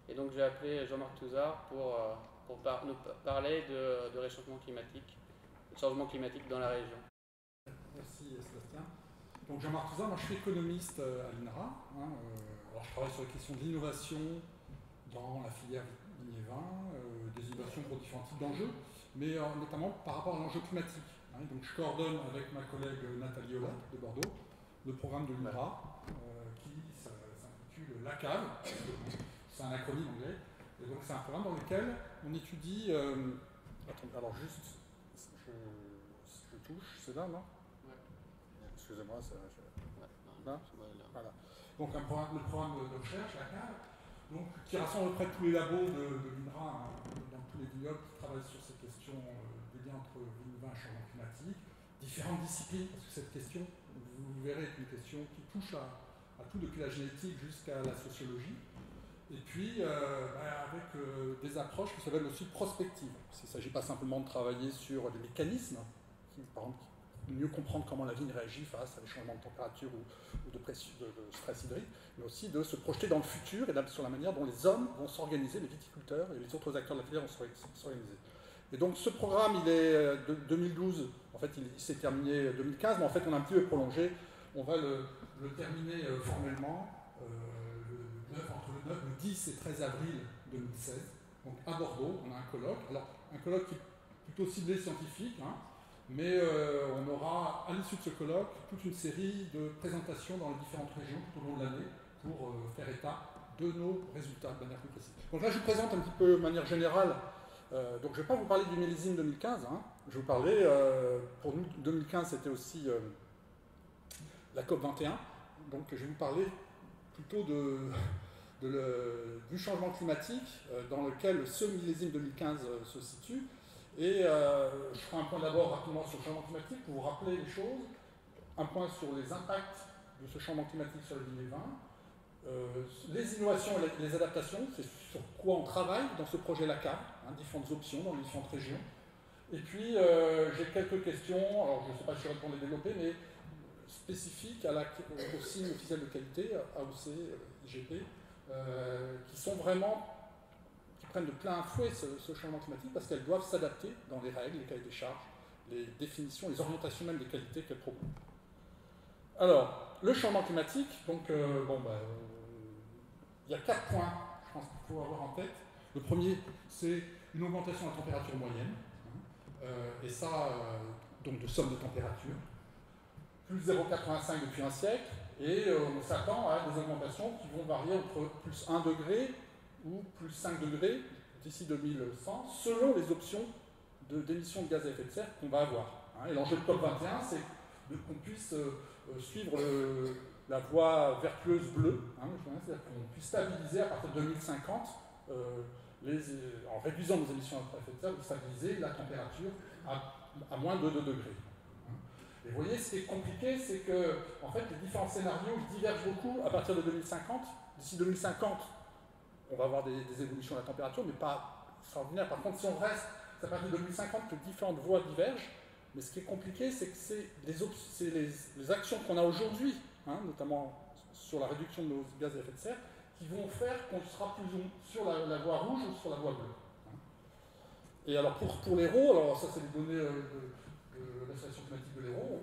Et donc j'ai appelé Jean-Marc Touzard pour nous parler de réchauffement climatique, de changement climatique dans la région. Merci Sébastien. Donc Jean-Marc Touzard, moi je suis économiste à l'INRA. Alors je travaille sur les questions de l'innovation dans la filière vigne et vin, des innovations pour différents types d'enjeux, mais notamment par rapport à l'enjeu climatique. Donc je coordonne avec ma collègue Nathalie Aulat de Bordeaux le programme de l'INRA qui s'intitule LACAV, c'est un acronyme anglais, et donc c'est un programme dans lequel on étudie. Attends, alors juste, je touche, c'est là, non? Excusez-moi, ça. Là voilà. Donc le programme de recherche, la CAV, donc, qui rassemble auprès de tous les labos de l'INRA, dans tous les vignobles qui travaillent sur ces questions des liens entre vigne, vin et changement climatique, différentes disciplines, parce que cette question, vous verrez, est une question qui touche à tout, depuis la génétique jusqu'à la sociologie, et puis avec des approches qui s'appellent aussi prospectives. Il ne s'agit pas simplement de travailler sur des mécanismes, par exemple, mieux comprendre comment la vigne réagit face à des changements de température ou de stress hydrique, mais aussi de se projeter dans le futur et sur la manière dont les hommes vont s'organiser, les viticulteurs et les autres acteurs de la filière vont s'organiser. Et donc ce programme, il est de 2012, en fait il s'est terminé 2015, mais en fait on a un petit peu prolongé. On va le terminer formellement entre le 10 et 13 avril 2016, donc à Bordeaux. On a un colloque, alors un colloque qui est plutôt ciblé scientifique, mais on aura, à l'issue de ce colloque, toute une série de présentations dans les différentes régions tout au long de l'année pour faire état de nos résultats de manière plus précise. Donc là, je vous présente un petit peu de manière générale. Donc je ne vais pas vous parler du millésime 2015. Je vais vous parler, pour nous, 2015, c'était aussi la COP 21. Donc je vais vous parler plutôt du changement climatique dans lequel ce millésime 2015 se situe. Et je ferai un point d'abord rapidement sur le changement climatique pour vous rappeler les choses, un point sur les impacts de ce changement climatique sur le vigne et vin, les innovations et les adaptations, c'est sur quoi on travaille dans ce projet LACA, différentes options dans les différentes régions. Et puis j'ai quelques questions, alors je ne sais pas si je vais répondre les développer, mais spécifiques au signe officiel de qualité, AOC, IGP, qui sont vraiment qui prennent de plein fouet ce changement climatique parce qu'elles doivent s'adapter dans les règles, les cahiers des charges, les définitions, les orientations même des qualités qu'elles proposent. Alors, le changement climatique, donc, il y a 4 points, je pense qu'il faut avoir en tête. Le premier, c'est une augmentation de la température moyenne, et ça, donc de somme de température, plus 0,85 depuis un siècle, et on s'attend à des augmentations qui vont varier entre plus 1 degré ou plus 5 degrés d'ici 2100, selon les options d'émissions de gaz à effet de serre qu'on va avoir. Et l'enjeu de COP21, c'est qu'on puisse suivre la voie vertueuse bleue, c'est-à-dire qu'on puisse stabiliser à partir de 2050, en réduisant nos émissions à effet de serre, de stabiliser la température à moins de 2 degrés. Et vous voyez, ce qui est compliqué, c'est que en fait, les différents scénarios divergent beaucoup à partir de 2050. D'ici 2050, on va avoir des évolutions de la température, mais pas extraordinaires. Par contre, si on reste, c'est à partir de 2050 que différentes voies divergent. Mais ce qui est compliqué, c'est que c'est les actions qu'on a aujourd'hui, notamment sur la réduction de nos gaz à effet de serre, qui vont faire qu'on sera plus ou moins sur la voie rouge ou sur la voie bleue. Et alors pour l'Hérault, alors ça c'est les données de l'association climatique de l'Hérault,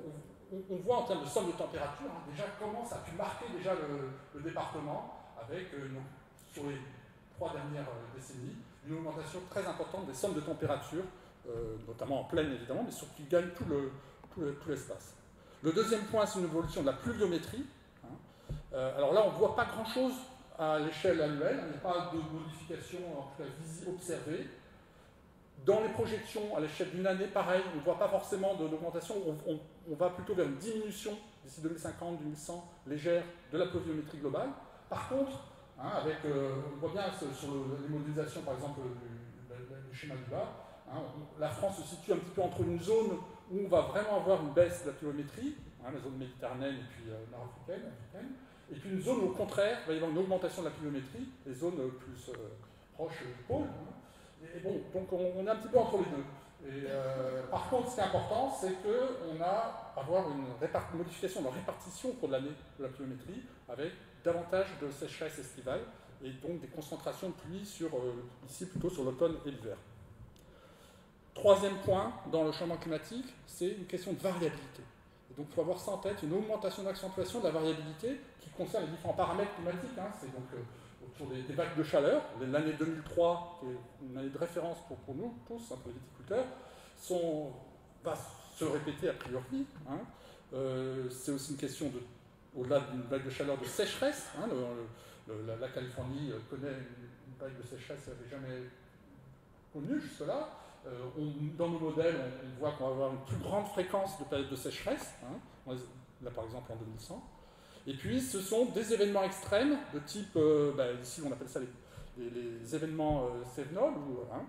on voit en termes de somme de température déjà comment ça a pu marquer déjà le département avec sur les 3 dernières décennies, une augmentation très importante des sommes de température, notamment en plaine évidemment, mais surtout qui gagne tout l'espace. Le deuxième point, c'est une évolution de la pluviométrie. Alors là, on ne voit pas grand-chose à l'échelle annuelle, il n'y a pas de modification en tout cas observée. Dans les projections à l'échelle d'une année, pareil, on ne voit pas forcément d'augmentation, on va plutôt vers une diminution d'ici 2050, 2100, légère de la pluviométrie globale. Par contre, on voit bien sur les modélisations, par exemple, du schéma du bas, la France se situe un petit peu entre une zone où on va vraiment avoir une baisse de la pluviométrie, la zone méditerranéenne et puis nord-africaine, et puis une zone où, au contraire, il va y avoir une augmentation de la pluviométrie, les zones plus proches du pôle. Et bon, donc on est un petit peu entre les deux. Et par contre, ce qui est important, c'est qu'on va avoir une modification de la répartition au cours de l'année de la pluviométrie, avec davantage de sécheresse estivale et donc des concentrations de pluie ici plutôt sur l'automne et l'hiver. Troisième point dans le changement climatique, c'est une question de variabilité. Et donc il faut avoir ça en tête, une augmentation d'accentuation de la variabilité qui concerne les différents paramètres climatiques. Hein. C'est donc autour des vagues de chaleur. L'année 2003, qui est une année de référence pour nous tous, hein, pour les viticulteurs, va se répéter a priori. Hein. C'est aussi une question, au-delà d'une vague de chaleur, de sécheresse. Hein. La Californie connaît une vague de sécheresse qu'elle n'avait jamais connue jusque-là. Dans nos modèles, on voit qu'on va avoir une plus grande fréquence de périodes de sécheresse, hein, là par exemple en 2100. Et puis ce sont des événements extrêmes de type, ici on appelle ça les événements Cévenol, hein,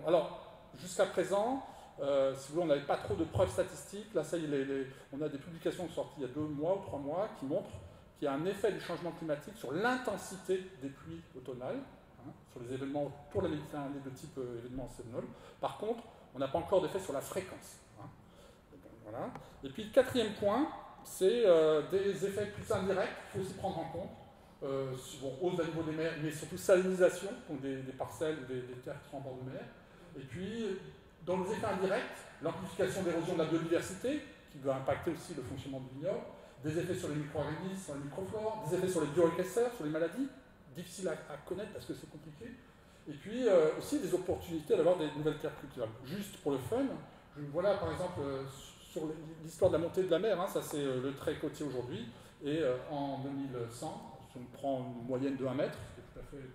alors jusqu'à présent, si vous voulez, on n'avait pas trop de preuves statistiques. Là, ça y est, on a des publications sorties il y a 2 mois ou 3 mois qui montrent qu'il y a un effet du changement climatique sur l'intensité des pluies automnales, hein, sur les événements pour la Méditerranée de type événement Cévenol. Par contre, on n'a pas encore d'effet sur la fréquence. Hein. Voilà. Et puis, le quatrième point, c'est des effets plus indirects qu'il faut aussi prendre en compte. Hausse à niveau des mers, mais surtout salinisation, donc des parcelles, des terres qui sont en bord de mer. Et puis, dans les effets indirects, l'amplification d'érosion de la biodiversité, qui doit impacter aussi le fonctionnement du vignoble, des effets sur les micro-organismes, sur les microflores, des effets sur les bioéquesteurs, sur les maladies, difficiles à connaître parce que c'est compliqué. Et puis aussi des opportunités d'avoir des nouvelles terres cultivables. Juste pour le fun, voilà par exemple sur l'histoire de la montée de la mer, hein, ça c'est le trait côtier aujourd'hui, et en 2100, si on prend une moyenne de 1 mètre, c'est tout à fait.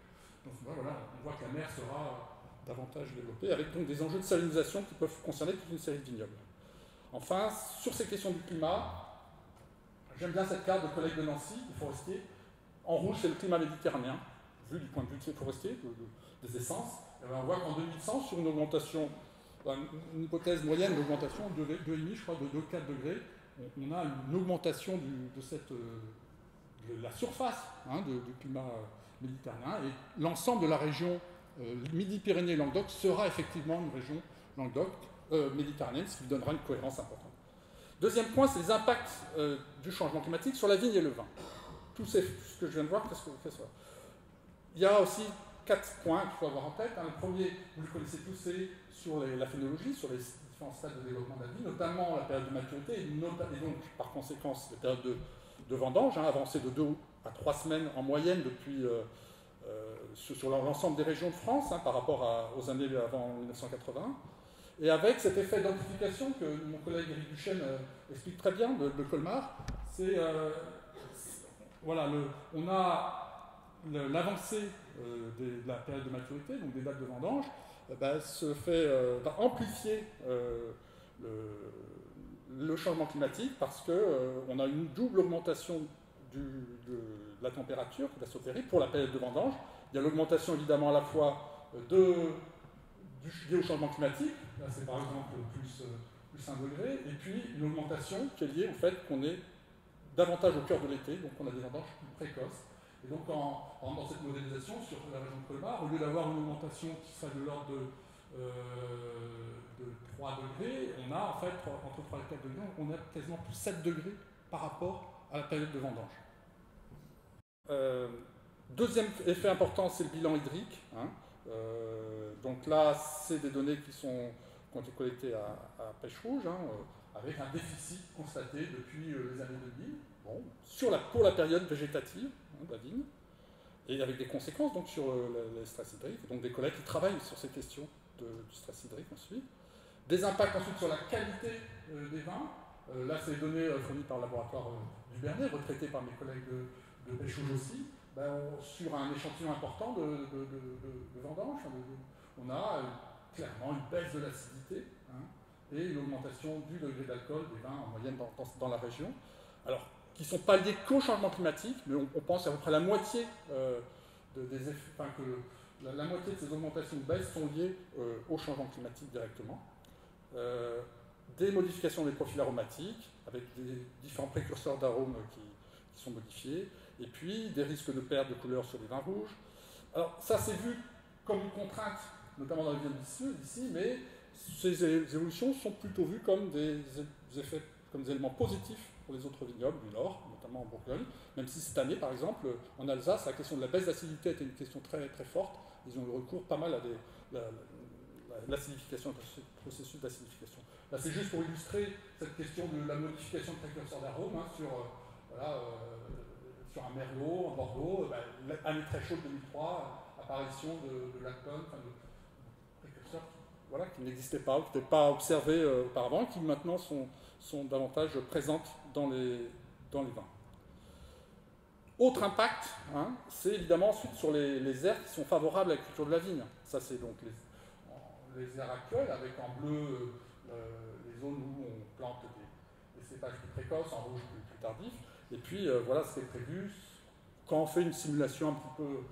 Donc voilà, on voit que la mer sera davantage développée, avec donc des enjeux de salinisation qui peuvent concerner toute une série de vignobles. Enfin, sur ces questions du climat, j'aime bien cette carte de collègues de Nancy, des forestiers. En rouge, c'est le climat méditerranéen, vu du point de vue des forestiers, des essences. Et on voit qu'en 2100, sur une augmentation, une hypothèse moyenne d'augmentation de 2,5, je crois, de 2,4 degrés, on a une augmentation de la surface, hein, du climat méditerranéen. Et l'ensemble de la région Midi-Pyrénées-Languedoc sera effectivement une région méditerranéenne, ce qui donnera une cohérence importante. Deuxième point, c'est les impacts du changement climatique sur la vigne et le vin. Tout ce que je viens de voir, qu'est-ce que fait ça? Il y a aussi 4 points qu'il faut avoir en tête. Le premier, vous le connaissez tous, c'est sur la phénologie, sur les différents stades de développement de la vie, notamment la période de maturité, et donc par conséquence les périodes de vendange, hein, avancées de 2 à 3 semaines en moyenne depuis, sur l'ensemble des régions de France, hein, par rapport aux années avant 1980. Et avec cet effet d'amplification que mon collègue Éric Duchesne explique très bien de Colmar, c'est voilà, on a l'avancée de la période de maturité, donc des dates de vendange, va amplifier le changement climatique parce qu'on a une double augmentation de la température qui va s'opérer pour la période de vendange. Il y a l'augmentation évidemment à la fois liée au changement climatique, là c'est par exemple plus 1 degré, et puis une augmentation qui est liée au fait qu'on est davantage au cœur de l'été, donc on a des vendanges plus précoces. Et donc dans cette modélisation sur la région de Colmar, au lieu d'avoir une augmentation qui serait de l'ordre de 3 degrés, on a en fait entre 3 et 4 degrés, on a quasiment plus 7 degrés par rapport à la période de vendange. Deuxième effet important, c'est le bilan hydrique. Hein. Donc là, c'est des données qui ont été collectées à Pêche Rouge, hein, avec un déficit constaté depuis les années 2000, pour la période végétative, hein, de la vigne, et avec des conséquences donc, sur le stress hydrique, donc des collègues qui travaillent sur ces questions du stress hydrique ensuite. Des impacts ensuite sur la qualité des vins. Là, c'est les données fournies par le laboratoire du Bernet, retraitées par mes collègues de Pêche Rouge aussi. Sur un échantillon important de vendange, on a clairement une baisse de l'acidité, hein, et une augmentation du degré d'alcool des vins en moyenne dans la région. Alors, qui ne sont pas liés qu'au changement climatique, mais on pense à peu près la moitié des effets, enfin que la moitié de ces augmentations de baisse sont liées au changement climatique directement. Des modifications des profils aromatiques, avec des différents précurseurs d'arômes qui sont modifiés, et puis des risques de perte de couleur sur les vins rouges. Alors ça c'est vu comme une contrainte, notamment dans les vides vicieux ici, mais ces évolutions sont plutôt vues comme des effets, comme des éléments positifs pour les autres vignobles du Nord, notamment en Bourgogne, même si cette année, par exemple, en Alsace, la question de la baisse d'acidité était une question très, très forte. Ils ont eu recours pas mal à l'acidification, le processus d'acidification. Là, c'est juste pour illustrer cette question de la modification de précurseurs d'arômes sur un merlot en Bordeaux, année très chaude 2003, apparition de lactone, de précurseurs qui n'existaient pas, ou qui n'étaient pas observés auparavant, qui maintenant sont davantage présentes dans les vins. Autre impact, c'est évidemment ensuite sur les aires qui sont favorables à la culture de la vigne. Ça, c'est donc les aires actuelles, avec en bleu les zones où on plante des cépages plus précoces, en rouge plus tardifs. Et puis, voilà ce qui est prévu quand on fait une simulation un petit peu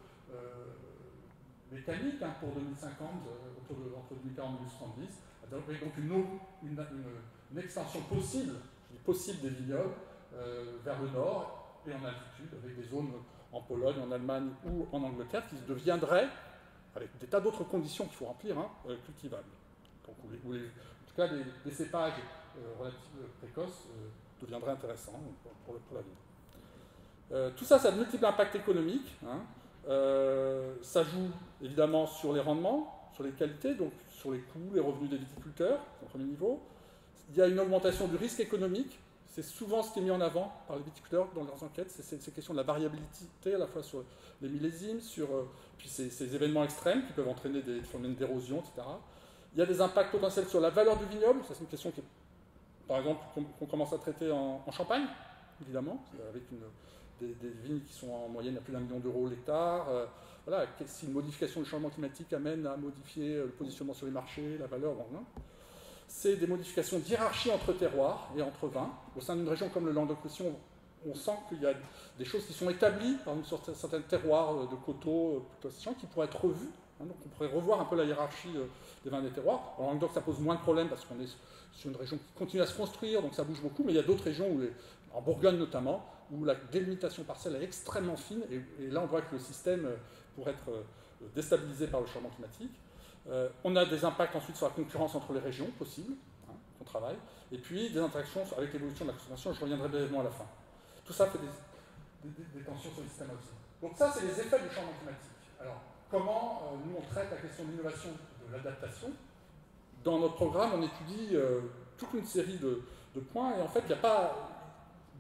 mécanique pour 2050, entre 2040 et 2070, donc une extension possible des vignobles vers le nord et en altitude, avec des zones en Pologne, en Allemagne ou en Angleterre qui deviendraient, avec des tas d'autres conditions qu'il faut remplir, cultivables. Donc, en tout cas, des cépages relativement précoces deviendraient intéressants pour la vigne. Tout ça, ça a de multiples impacts économiques. Ça joue évidemment sur les rendements, sur les qualités, donc sur les coûts, les revenus des viticulteurs, au premier niveau. Il y a une augmentation du risque économique. C'est souvent ce qui est mis en avant par les viticulteurs dans leurs enquêtes, c'est ces questions de la variabilité, à la fois sur les millésimes, puis ces événements extrêmes qui peuvent entraîner des phénomènes d'érosion, etc. Il y a des impacts potentiels sur la valeur du vignoble. Ça, c'est une question qui est, par exemple, qu'on commence à traiter en Champagne, évidemment, avec des vignes qui sont en moyenne à plus d'1 million d'euros l'hectare. Si une modification du changement climatique amène à modifier le positionnement sur les marchés, la valeur, c'est des modifications d'hierarchie entre terroirs et entre vins. Au sein d'une région comme le Languedoc-Roussillon, on sent qu'il y a des choses qui sont établies, par exemple sur certains terroirs de coteaux qui pourraient être revus. Donc on pourrait revoir un peu la hiérarchie des vins des terroirs. En Languedoc, ça pose moins de problèmes parce qu'on est sur une région qui continue à se construire, donc ça bouge beaucoup, mais il y a d'autres régions, en Bourgogne notamment, où la délimitation parcelle est extrêmement fine, et là on voit que le système pourrait être déstabilisé par le changement climatique. On a des impacts ensuite sur la concurrence entre les régions possibles, qu'on travaille, et puis des interactions avec l'évolution de la consommation, je reviendrai brièvement à la fin. Tout ça fait des tensions sur le système aussi. Donc ça, c'est les effets du changement climatique. Alors, comment nous on traite la question de l'innovation, de l'adaptation? Dans notre programme, on étudie toute une série de points, et en fait, il n'y a pas...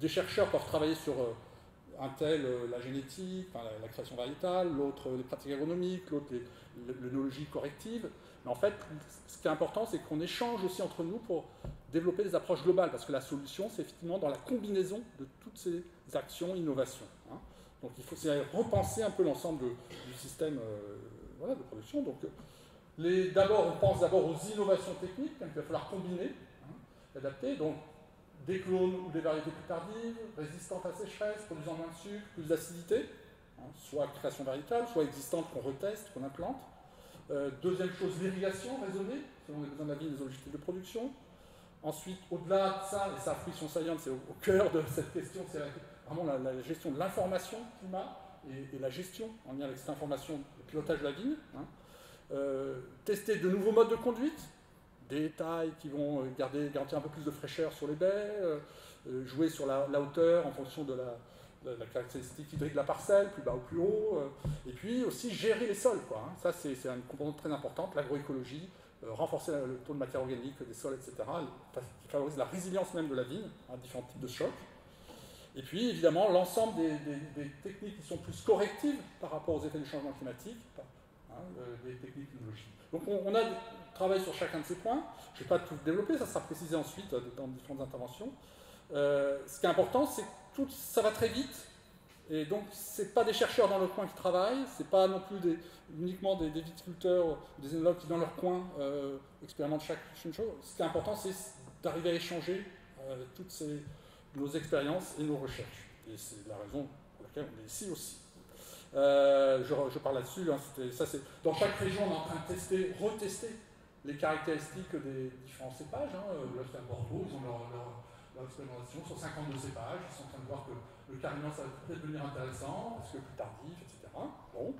Des chercheurs peuvent travailler sur un tel la génétique, la création variétale, l'autre les pratiques agronomiques, l'autre l'œnologie corrective. Mais en fait, ce qui est important, c'est qu'on échange aussi entre nous pour développer des approches globales, parce que la solution, c'est effectivement dans la combinaison de toutes ces actions, innovations. Donc il faut repenser un peu l'ensemble du système de production. Donc, on pense d'abord aux innovations techniques, qu'il va falloir combiner, adapter. Donc, des clones ou des variétés plus tardives, résistantes à sécheresse, produisant moins de sucre, plus d'acidité, soit création variétale, soit existante qu'on reteste, qu'on implante. Deuxième chose, l'irrigation raisonnée, selon les besoins de la vigne et les objectifs de production. Ensuite, au-delà de ça, et sa fruition saillante, c'est au cœur de cette question, c'est vraiment la gestion de l'information climat et la gestion en lien avec cette information, le pilotage de la vigne. Tester de nouveaux modes de conduite, des tailles qui vont garantir un peu plus de fraîcheur sur les baies, jouer sur la hauteur en fonction de la caractéristique hydrique de la parcelle, plus bas ou plus haut, et puis aussi gérer les sols. Ça, c'est une composante très importante, l'agroécologie, renforcer le taux de matière organique des sols, etc., qui favorise la résilience même de la vigne à différents types de chocs. Et puis, évidemment, l'ensemble des techniques qui sont plus correctives par rapport aux effets du changement climatique, des techniques technologiques. Donc, on a travaillé sur chacun de ces points. Je ne vais pas tout développer, ça sera précisé ensuite dans différentes interventions. Ce qui est important, c'est que ça va très vite. Et donc, ce n'est pas des chercheurs dans le coin qui travaillent, ce n'est pas non plus uniquement des viticulteurs, des énologues qui, dans leur coin, expérimentent chaque chose. Ce qui est important, c'est d'arriver à échanger toutes nos expériences et nos recherches. Et c'est la raison pour laquelle on est ici aussi. Je parle là-dessus. Dans chaque région, on est en train de retester les caractéristiques des différents cépages. Là, c'est à Bordeaux, ils ont leur expérimentation sur 52 cépages. Ils sont en train de voir que le carignan, ça va peut-être devenir intéressant, parce que plus tardif, etc. Bon.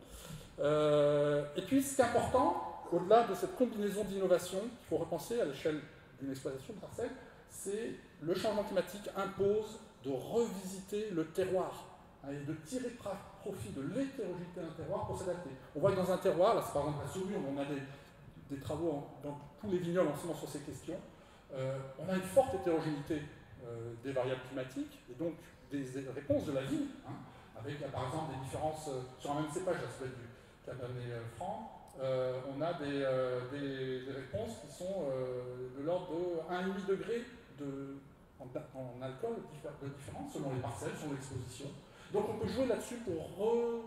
Et puis, ce qui est important, au-delà de cette combinaison d'innovation qu'il faut repenser à l'échelle d'une exploitation de parcelle, c'est le changement climatique impose de revisiter le terroir, hein, et de tirer profit de l'hétérogénéité d'un terroir pour s'adapter. On voit que dans un terroir, là c'est par exemple la Saumur, on a des travaux dans tous les vignobles en ce moment sur ces questions, on a une forte hétérogénéité des variables climatiques, et donc des réponses de la vigne, hein, avec par exemple des différences sur un même cépage, là ça peut être du Cabernet Franc, on a des réponses qui sont de l'ordre de 1,5 degré en alcool de différence selon les parcelles, selon l'exposition. Donc on peut jouer là-dessus pour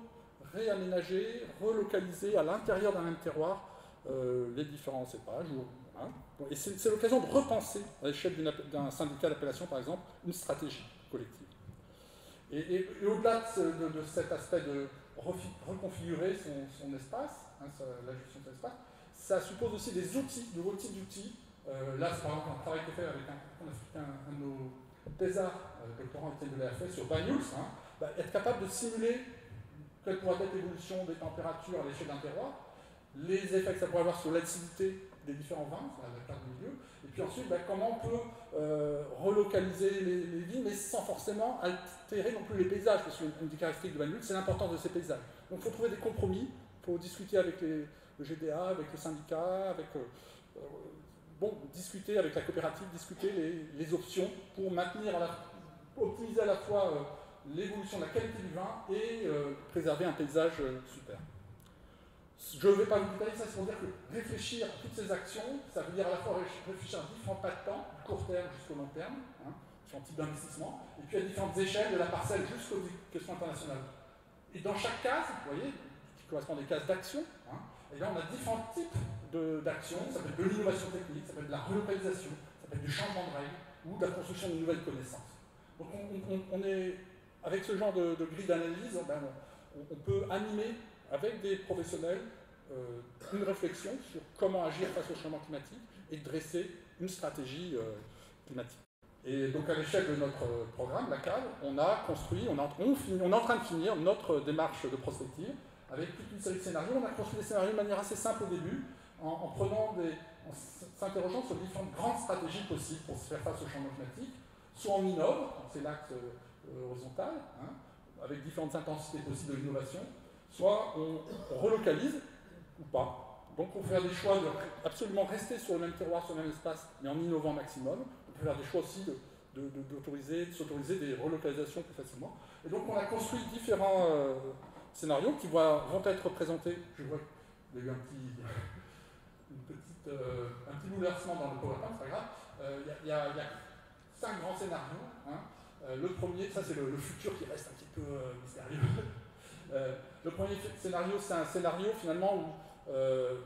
réaménager, relocaliser à l'intérieur d'un même terroir les différents cépages. Hein. Et c'est l'occasion de repenser à l'échelle d'un syndicat d'appellation, par exemple, une stratégie collective. Et au-delà de cet aspect de reconfigurer son espace, hein, la gestion de son espace, ça suppose aussi des outils, de nouveaux types d'outils. Là, c'est par exemple un travail qui est fait avec un de nos thésards, doctorant Étienne de l'AFS sur Banyuls, hein, être capable de simuler quelle pourrait être l'évolution des températures à l'échelle d'un terroir, les effets que ça pourrait avoir sur l'acidité des différents vins, sur la carte du milieu, et puis ensuite comment on peut relocaliser les vignes, mais sans forcément altérer non plus les paysages, parce qu'une des caractéristiques de Banyuls, c'est l'importance de ces paysages. Donc il faut trouver des compromis, il faut discuter avec le GDA, avec le syndicat, discuter avec la coopérative, discuter les options pour maintenir, optimiser à la fois l'évolution de la qualité du vin et préserver un paysage super. Je ne vais pas vous détailler ça, c'est pour dire que réfléchir à toutes ces actions, ça veut dire à la fois réfléchir à différents pas de temps, du court terme jusqu'au long terme, hein, différents types d'investissement, et puis à différentes échelles de la parcelle jusqu'aux questions internationales. Et dans chaque case, vous voyez, qui correspond à des cases d'action, hein, et là on a différents types d'actions, ça peut être de l'innovation technique, ça peut être de la relocalisation, ça peut être du changement de règles, ou de la construction de nouvelles connaissances. Donc on est, avec ce genre de grille d'analyse, on peut animer avec des professionnels une réflexion sur comment agir face au changement climatique et dresser une stratégie climatique. Et donc à l'échelle de notre programme, la CAL, on a construit, on est en train de finir notre démarche de prospective avec toute une série de scénarios. On a construit des scénarios de manière assez simple au début, en s'interrogeant sur différentes grandes stratégies possibles pour se faire face au changement climatique. Soit on innove, c'est l'axe horizontal, hein, avec différentes intensités possibles de l'innovation, soit on relocalise ou pas. Donc on peut faire des choix de absolument rester sur le même terroir, sur le même espace, mais en innovant maximum. On peut faire des choix aussi de s'autoriser des relocalisations plus facilement. Et donc on a construit différents scénarios qui vont être présentés. Je vois qu'il y a eu un petit bouleversement dans le PowerPoint, c'est pas grave. Il y a 5 grands scénarios. Hein. Le premier, ça c'est le futur qui reste un petit peu mystérieux. Le premier scénario, c'est un scénario finalement où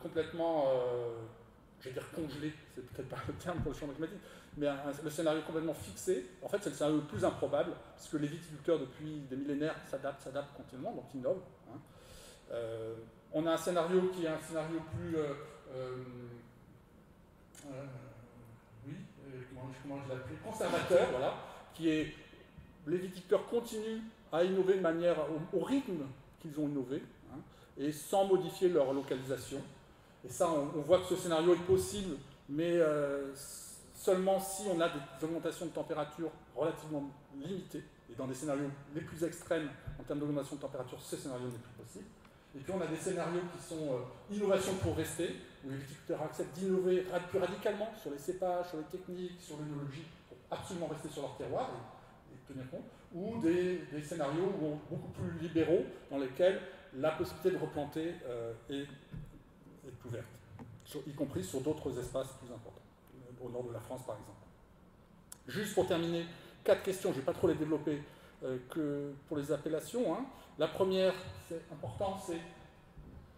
complètement, je vais dire congelé, c'est peut-être pas le terme pour le changement climatique, mais le scénario complètement fixé, en fait c'est le scénario le plus improbable, puisque les viticulteurs depuis des millénaires s'adaptent continuellement, donc innovent. Hein. On a un scénario qui est un scénario plus... comment je l'appelle, conservateur, voilà, qui est les viticulteurs continuent à innover de manière au rythme qu'ils ont innové, hein, et sans modifier leur localisation. Et ça, on voit que ce scénario est possible, mais seulement si on a des augmentations de température relativement limitées. Et dans des scénarios les plus extrêmes en termes d'augmentation de température, ce scénario n'est plus possible. Et puis on a des scénarios qui sont innovation pour rester, où les viticulteurs acceptent d'innover plus radicalement sur les cépages, sur les techniques, sur l'œnologie, pour absolument rester sur leur terroir et tenir compte, ou des scénarios beaucoup plus libéraux, dans lesquels la possibilité de replanter est ouverte, y compris sur d'autres espaces plus importants, au nord de la France par exemple. Juste pour terminer, 4 questions, je ne vais pas trop les développer que pour les appellations. Hein. La première, c'est important,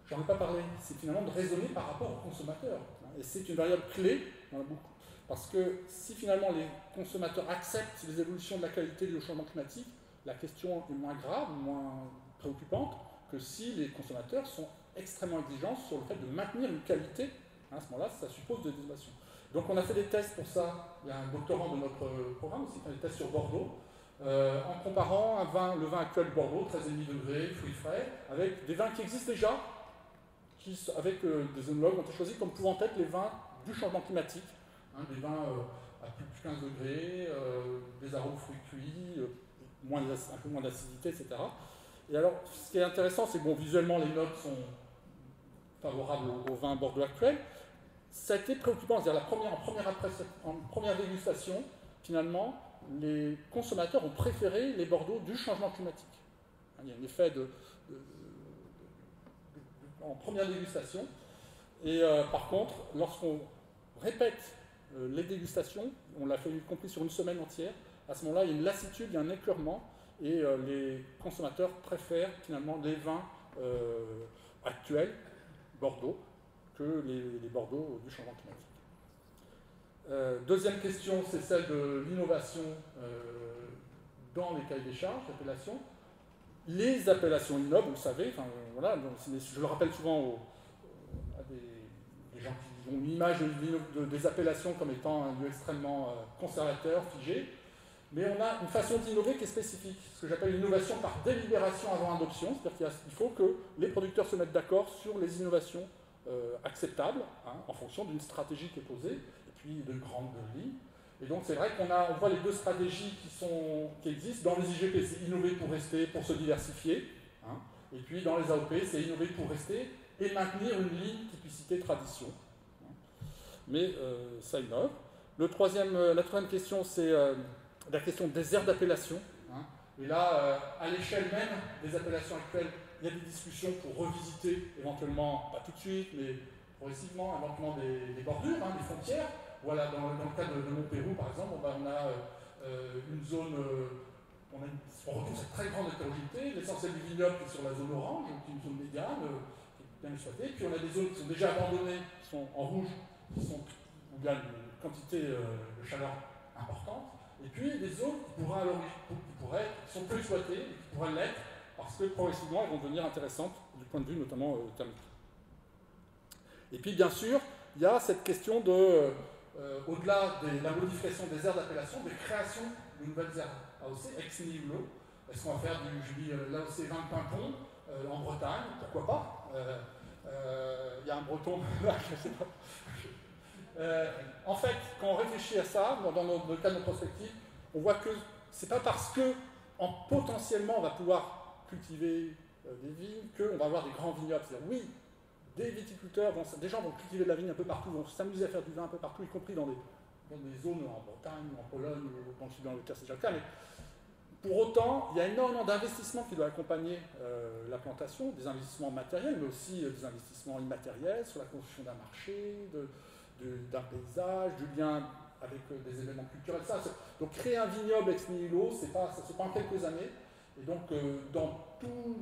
j'en ai pas parlé, c'est finalement de raisonner par rapport aux consommateurs. Hein. Et c'est une variable clé dans beaucoup. Parce que si finalement les consommateurs acceptent les évolutions de la qualité liées au changement climatique, la question est moins grave, moins préoccupante que si les consommateurs sont extrêmement exigeants sur le fait de maintenir une qualité. Hein, à ce moment-là, ça suppose des innovations. Donc on a fait des tests pour ça. Il y a un doctorant de notre programme aussi qui a fait des tests sur Bordeaux, en comparant le vin actuel de Bordeaux, 13,5 degrés, fruits frais, avec des vins qui existent déjà, qui, avec des œnologues, ont été choisis comme pouvant être les vins du changement climatique. Hein, des vins à plus de plus 15 degrés, des arômes fruits cuits, un peu moins d'acidité, etc. Et alors, ce qui est intéressant, c'est que bon, visuellement, les notes sont favorables au vin Bordeaux actuel. Ça a été préoccupant, c'est-à-dire en première dégustation, finalement, les consommateurs ont préféré les Bordeaux du changement climatique. Il y a un effet en première dégustation. Et par contre, lorsqu'on répète les dégustations, on l'a fait y compris sur une semaine entière, à ce moment-là, il y a une lassitude, il y a un écœurement, et les consommateurs préfèrent finalement les vins actuels, Bordeaux, que les Bordeaux du changement climatique. Deuxième question, c'est celle de l'innovation dans les cahiers des charges d'appellations. Les appellations innovent, vous le savez, voilà, je le rappelle souvent à des gens qui ont une image des appellations comme étant un lieu extrêmement conservateur, figé, mais on a une façon d'innover qui est spécifique, ce que j'appelle l'innovation par délibération avant adoption, c'est-à-dire qu'il faut que les producteurs se mettent d'accord sur les innovations acceptables, en fonction d'une stratégie qui est posée, et puis de grandes lignes. Et donc c'est vrai qu'on voit les deux stratégies qui existent. Dans les IGP, c'est innover pour rester, pour se diversifier. Et puis dans les AOP, c'est innover pour rester et maintenir une ligne typicité tradition. Mais ça innove. La troisième question, c'est la question des aires d'appellation. Et là, à l'échelle même des appellations actuelles, il y a des discussions pour revisiter éventuellement, pas tout de suite, mais progressivement, éventuellement des bordures, des frontières. Voilà, dans le cas de Montpérou, par exemple, on a une zone, on retrouve cette très grande hétérogénéité, l'essentiel du vignoble qui est sur la zone orange, qui est une zone médiane, qui est bien exploitée, puis on a des zones qui sont déjà abandonnées, qui sont en rouge, où il y a une quantité de chaleur importante, et puis des zones qui sont peu exploitées, et qui pourraient l'être, parce que progressivement elles vont devenir intéressantes du point de vue notamment thermique. Et puis bien sûr, il y a cette question de au-delà de la modification des aires d'appellation, des créations de nouvelles aires AOC, ex nihilo. Est-ce qu'on va faire l'AOC vin de Pimpon en Bretagne? Pourquoi pas? Il y a un breton là, je ne sais pas. En fait, quand on réfléchit à ça, dans le cas de nos prospectives, on voit que c'est pas parce que potentiellement on va pouvoir cultiver des vignes qu'on va avoir des grands vignobles. C'est-à-dire, oui, des viticulteurs, des gens vont cultiver de la vigne un peu partout, vont s'amuser à faire du vin un peu partout, y compris dans des zones en Bretagne, en Pologne, dans le sud de l'Angleterre, c'est déjà le cas. Mais pour autant, il y a énormément d'investissements qui doivent accompagner la plantation, des investissements matériels, mais aussi des investissements immatériels sur la construction d'un marché, d'un paysage, du lien avec des éléments culturels. Donc créer un vignoble ex nihilo, c'est pas en quelques années. Et donc dans toutes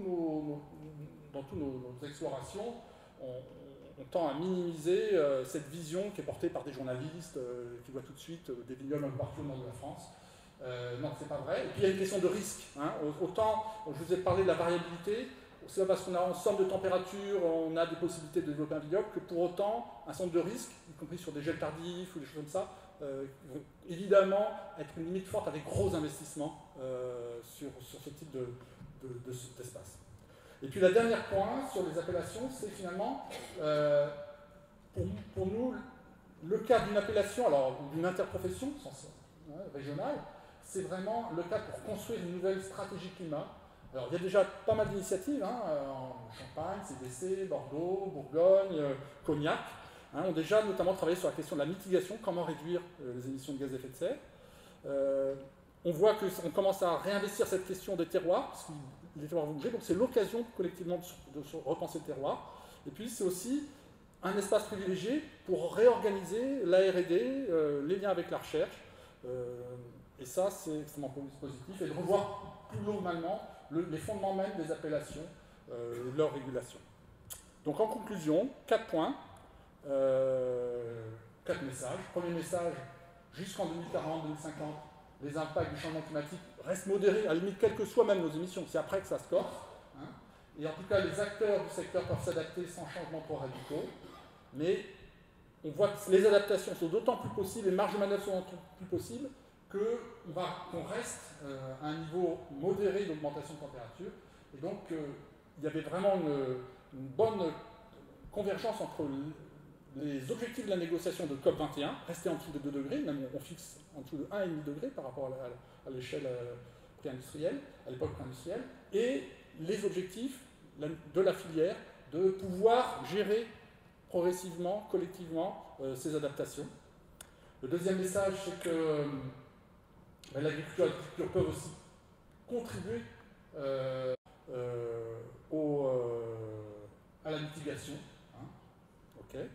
nos explorations, on tend à minimiser cette vision qui est portée par des journalistes qui voient tout de suite des vignobles un peu partout au nord de la France. Non, c'est pas vrai. Et puis il y a une question de risque. Autant, je vous ai parlé de la variabilité, c'est pas parce qu'on a un ensemble de températures, on a des possibilités de développer un vignoble, que pour autant, un centre de risque, y compris sur des gels tardifs ou des choses comme ça, vont évidemment être une limite forte avec gros investissements sur ce type d'espace. Et puis, le dernier point sur les appellations, c'est finalement, pour nous, le cas d'une appellation, alors d'une interprofession régionale, c'est vraiment le cas pour construire une nouvelle stratégie climat. Alors, il y a déjà pas mal d'initiatives, en Champagne, CDC, Bordeaux, Bourgogne, Cognac, ont déjà notamment travaillé sur la question de la mitigation, comment réduire les émissions de gaz à effet de serre. On voit qu'on commence à réinvestir cette question des terroirs, parce que les terroirs vont bouger, donc c'est l'occasion collectivement de repenser le terroir. Et puis c'est aussi un espace privilégié pour réorganiser la R&D, les liens avec la recherche, et ça c'est extrêmement positif, et de revoir plus globalement les fondements même des appellations et de leur régulation. Donc en conclusion, 4 points, 4 messages. Premier message, jusqu'en 2040-2050, les impacts du changement climatique restent modérés, à la limite, quelles que soient même nos émissions, c'est après que ça se corse. Et en tout cas, les acteurs du secteur peuvent s'adapter sans changement trop radicaux, mais on voit que les adaptations sont d'autant plus possibles, les marges de manœuvre sont d'autant plus possibles, qu'on reste à un niveau modéré d'augmentation de température. Et donc, il y avait vraiment une bonne convergence entre les objectifs de la négociation de COP21, rester en dessous des 2 degrés, même on fixe en dessous de 1,5 degré par rapport à l'échelle pré-industrielle, à l'époque pré-industrielle, et les objectifs de la filière de pouvoir gérer progressivement, collectivement, ces adaptations. Le deuxième message, c'est que l'agriculture et l'agriculture peuvent aussi contribuer à la mitigation. Hein. Okay.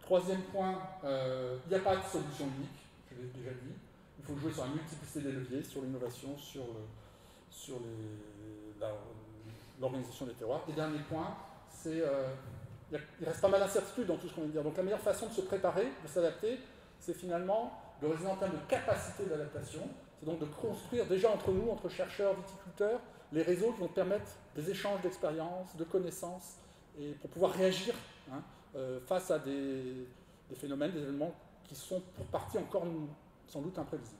Troisième point, il n'y a pas de solution unique, je l'ai déjà dit. Il faut jouer sur la multiplicité des leviers, sur l'innovation, sur l'organisation des terroirs. Et dernier point, c'est il reste pas mal d'incertitudes dans tout ce qu'on vient de dire. Donc la meilleure façon de se préparer, de s'adapter, c'est finalement de raisonner en termes de capacité d'adaptation. C'est donc de construire déjà entre nous, entre chercheurs, viticulteurs, les réseaux qui vont permettre des échanges d'expériences, de connaissances, et pour pouvoir réagir hein, face à des phénomènes, des événements qui sont pour partie encore sans doute imprévisibles.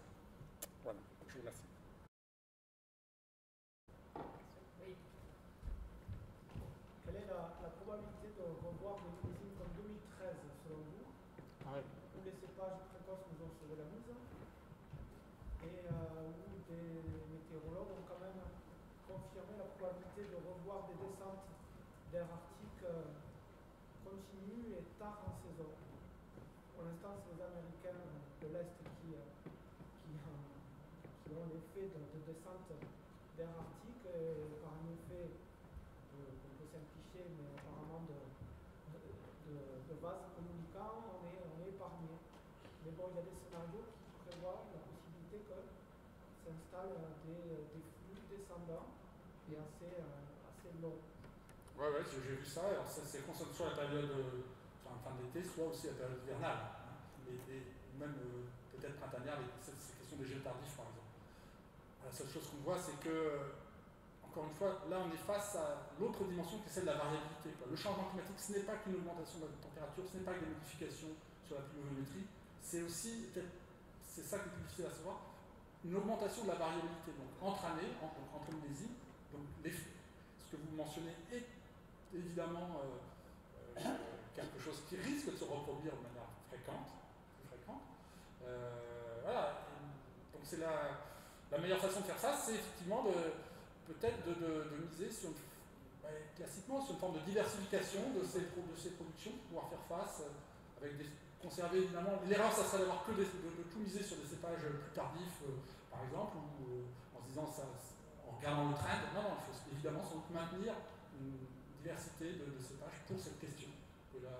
Voilà, je vous remercie. Oui. Quelle est la probabilité de revoir des millésime comme 2013 selon vous, où les cépages précoces nous ont sauvé la mise et où des météorologues ont quand même confirmé la probabilité de revoir des descentes d'air arctique continues et tard en saison. Pour l'instant, c'est les Américains de l'Est qui ont l'effet de descente d'air arctique et par un effet qu'on peut simplifier, mais apparemment de vase communicant, on est épargné. Mais bon, il y a des scénarios qui prévoient la possibilité que s'installent des flux descendants et assez longs. Ouais, j'ai vu ça. Alors, c'est concentré sur la période fin d'été, soit aussi la période hivernale. Hein, et même peut-être printanière, ces questions des gels tardifs, par exemple. La seule chose qu'on voit, c'est que, encore une fois, là, on est face à l'autre dimension qui est celle de la variabilité. Quoi. Le changement climatique, ce n'est pas qu'une augmentation de la température, ce n'est pas que des modifications sur la pluviométrie, c'est aussi, c'est ça qui est plus difficile à savoir, une augmentation de la variabilité. Donc, entre années, entre millésimes, donc ce que vous mentionnez est évidemment quelque chose qui risque de se reproduire de manière fréquente. Voilà. Donc c'est la meilleure façon de faire ça, c'est effectivement peut-être de miser sur classiquement sur une forme de diversification de ces productions pour pouvoir faire face avec conserver évidemment. L'erreur, ça serait d'avoir de tout miser sur des cépages plus tardifs, par exemple, ou en se disant en regardant le trend. Non, il faut évidemment sans doute maintenir une diversité de cépages pour cette question de la